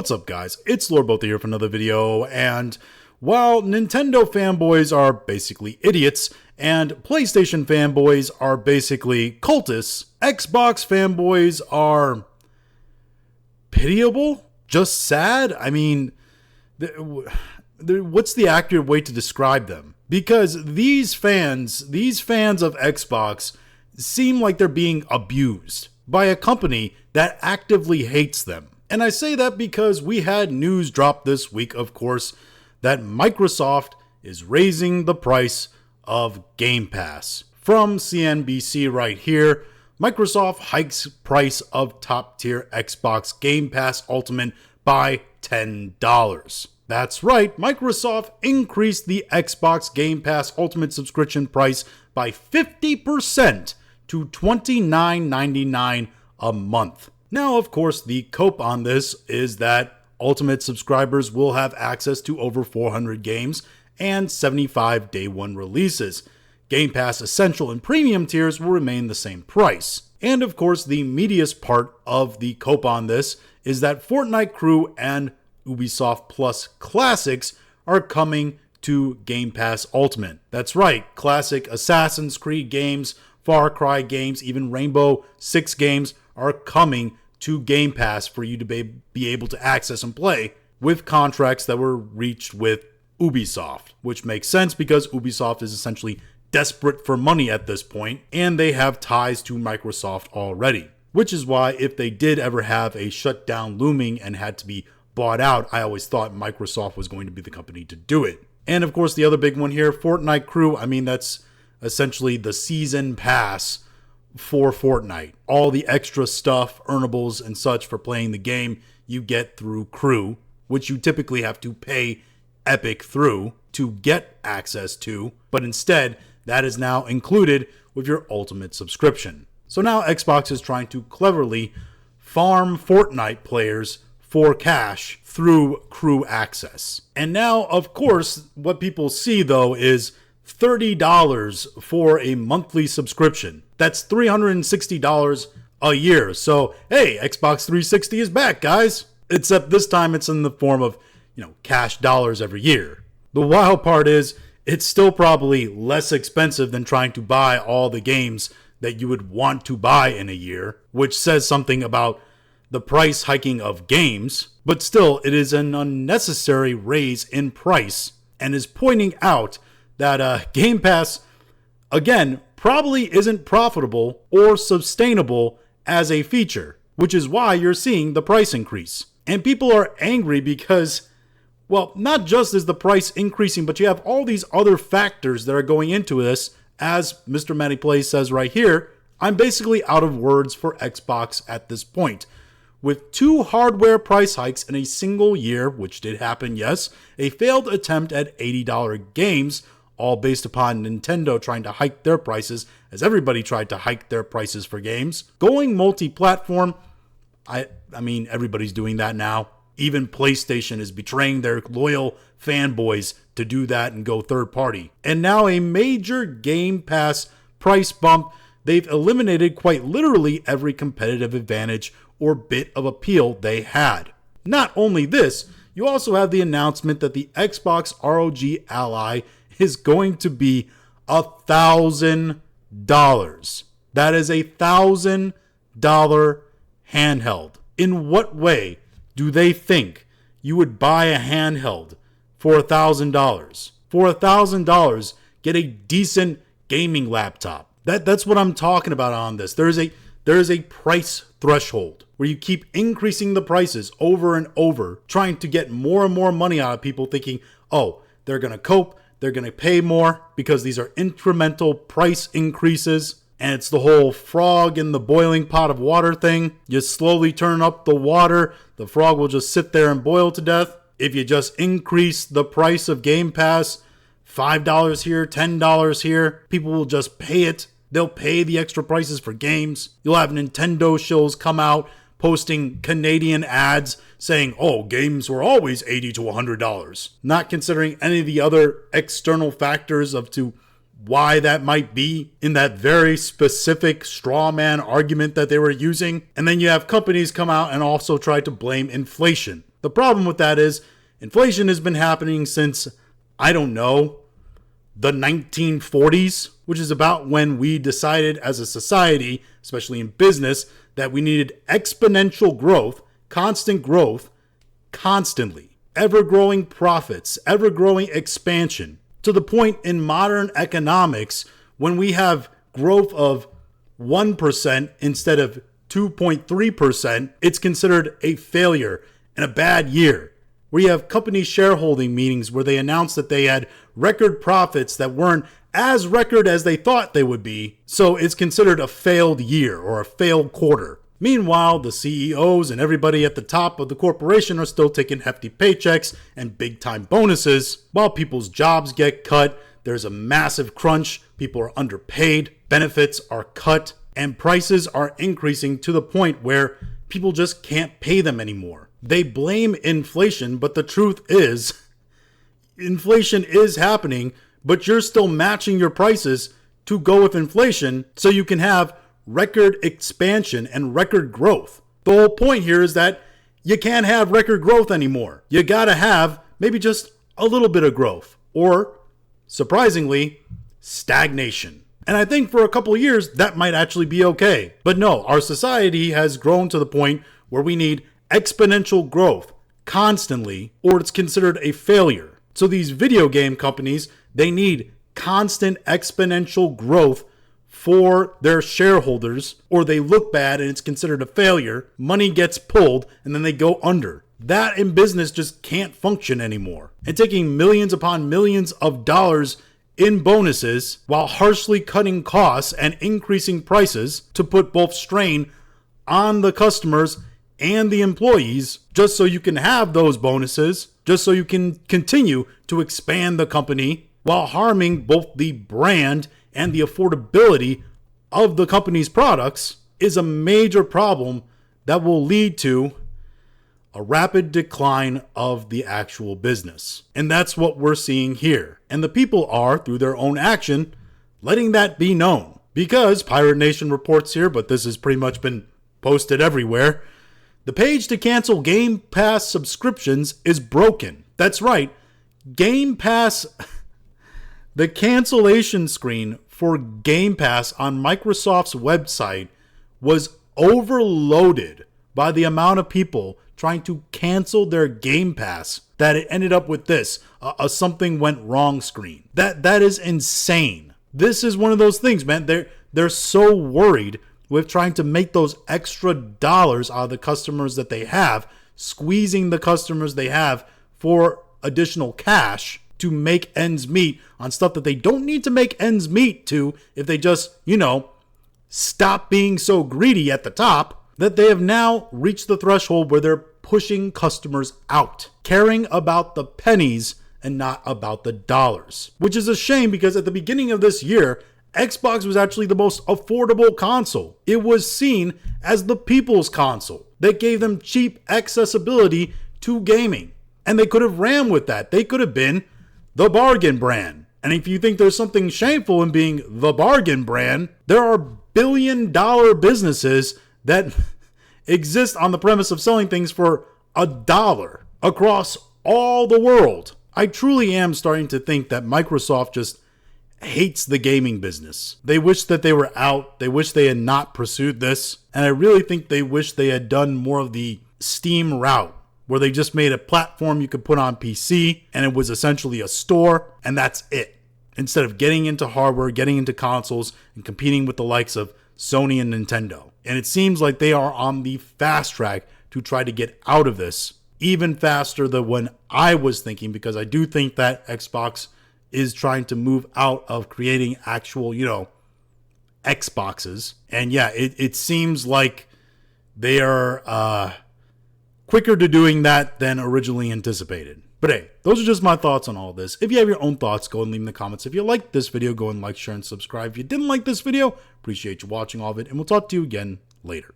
What's up, guys? It's Lord Both here for another video, and while Nintendo fanboys are basically idiots, and PlayStation fanboys are basically cultists, Xbox fanboys are pitiable? Just sad? I mean, what's the accurate way to describe them? Because these fans of Xbox seem like they're being abused by a company that actively hates them. And I say that because we had news drop this week, of course, that Microsoft is raising the price of Game Pass. From CNBC right here, Microsoft hikes price of top-tier Xbox Game Pass Ultimate by $10. That's right, Microsoft increased the Xbox Game Pass Ultimate subscription price by 50% to $29.99 a month. Now, of course, the cope on this is that Ultimate subscribers will have access to over 400 games and 75 day one releases. Game Pass Essential and Premium tiers will remain the same price. And of course, the meatiest part of the cope on this is that Fortnite Crew and Ubisoft Plus Classics are coming to Game Pass Ultimate. That's right, classic Assassin's Creed games, Far Cry games, even Rainbow Six games are coming to Game Pass for you to be able to access and play with contracts that were reached with Ubisoft, which makes sense because Ubisoft is essentially desperate for money at this point, and they have ties to Microsoft already. Which is why if they did ever have a shutdown looming and had to be bought out, I always thought Microsoft was going to be the company to do it. And of course, the other big one here, Fortnite Crew, I mean, that's essentially the season pass for Fortnite. All the extra stuff, earnables and such for playing the game you get through Crew, which you typically have to pay Epic through to get access to, but instead that is now included with your Ultimate subscription. So now Xbox is trying to cleverly farm Fortnite players for cash through Crew access. And now, of course, what people see though is $30 for a monthly subscription. That's $360 a year. So, hey, Xbox 360 is back, guys. Except this time it's in the form of, cash dollars every year. The wild part is it's still probably less expensive than trying to buy all the games that you would want to buy in a year, which says something about the price hiking of games. But still, it is an unnecessary raise in price and is pointing out that Game Pass, again, probably isn't profitable or sustainable as a feature, which is why you're seeing the price increase. And people are angry because, well, not just is the price increasing, but you have all these other factors that are going into this. As Mr. Matty Plays says right here, I'm basically out of words for Xbox at this point. With 2 hardware price hikes in a single year, which did happen, yes, a failed attempt at $80 games, all based upon Nintendo trying to hike their prices, as everybody tried to hike their prices for games. Going multi-platform, I mean, everybody's doing that now. Even PlayStation is betraying their loyal fanboys to do that and go third party. And now a major Game Pass price bump, they've eliminated quite literally every competitive advantage or bit of appeal they had. Not only this, you also have the announcement that the Xbox ROG Ally is going to be $1,000. That is $1,000 handheld. In what way do they think you would buy a handheld for $1,000? For $1,000, get a decent gaming laptop. That's what I'm talking about on this. There is a price threshold where you keep increasing the prices over and over, trying to get more and more money out of people, thinking, oh, they're going to cope. They're going to pay more because these are incremental price increases. And it's the whole frog in the boiling pot of water thing. You slowly turn up the water, the frog will just sit there and boil to death. If you just increase the price of Game Pass, $5 here, $10 here, people will just pay it. They'll pay the extra prices for games. You'll have Nintendo shills come out posting Canadian ads saying, oh, games were always $80 to $100. Not considering any of the other external factors of to why that might be in that very specific straw man argument that they were using. And then you have companies come out and also try to blame inflation. The problem with that is inflation has been happening since, I don't know, the 1940s, which is about when we decided as a society, especially in business, that we needed exponential growth, constant growth, constantly. Ever-growing profits, ever-growing expansion, to the point in modern economics when we have growth of 1% instead of 2.3%, it's considered a failure and a bad year. We have company shareholding meetings where they announce that they had record profits that weren't as record as they thought they would be, so it's considered a failed year or a failed quarter. Meanwhile, the CEOs and everybody at the top of the corporation are still taking hefty paychecks and big-time bonuses, while people's jobs get cut. There's a massive crunch, people are underpaid, benefits are cut, and prices are increasing to the point where people just can't pay them anymore. They blame inflation, but the truth is, inflation is happening, but you're still matching your prices to go with inflation so you can have record expansion and record growth. The whole point here is that you can't have record growth anymore. You gotta have maybe just a little bit of growth, or surprisingly, stagnation. And I think for a couple of years that might actually be okay. But no, our society has grown to the point where we need exponential growth constantly, or it's considered a failure. So these video game companies, they need constant exponential growth for their shareholders, or they look bad and it's considered a failure. Money gets pulled and then they go under. That in business just can't function anymore. And taking millions upon millions of dollars in bonuses while harshly cutting costs and increasing prices to put both strain on the customers and the employees just so you can have those bonuses, just so you can continue to expand the company while harming both the brand and the affordability of the company's products, is a major problem that will lead to a rapid decline of the actual business. And that's what we're seeing here. And the people are, through their own action, letting that be known. Because Pirate Nation reports here, but this has pretty much been posted everywhere, the page to cancel Game Pass subscriptions is broken. That's right, Game Pass... The cancellation screen for Game Pass on Microsoft's website was overloaded by the amount of people trying to cancel their Game Pass that it ended up with this, a something went wrong screen. That is insane. This is one of those things, man. They're so worried with trying to make those extra dollars out of the customers that they have, squeezing the customers they have for additional cash to make ends meet on stuff that they don't need to make ends meet to if they just, stop being so greedy at the top, that they have now reached the threshold where they're pushing customers out, caring about the pennies and not about the dollars. Which is a shame because at the beginning of this year, Xbox was actually the most affordable console. It was seen as the people's console that gave them cheap accessibility to gaming. And they could have ran with that. They could have been the bargain brand. And if you think there's something shameful in being the bargain brand, there are billion-dollar businesses that exist on the premise of selling things for $1 across all the world. I truly am starting to think that Microsoft just hates the gaming business. They wish that they were out. They wish they had not pursued this. And I really think they wish they had done more of the Steam route, where they just made a platform you could put on PC and it was essentially a store and that's it. Instead of getting into hardware, getting into consoles and competing with the likes of Sony and Nintendo. And it seems like they are on the fast track to try to get out of this even faster than when I was thinking, because I do think that Xbox is trying to move out of creating actual, Xboxes. And yeah, it seems like they are quicker to doing that than originally anticipated. But hey, those are just my thoughts on all this. If you have your own thoughts, go and leave in the comments. If you liked this video, go and like, share, and subscribe. If you didn't like this video, appreciate you watching all of it, and we'll talk to you again later.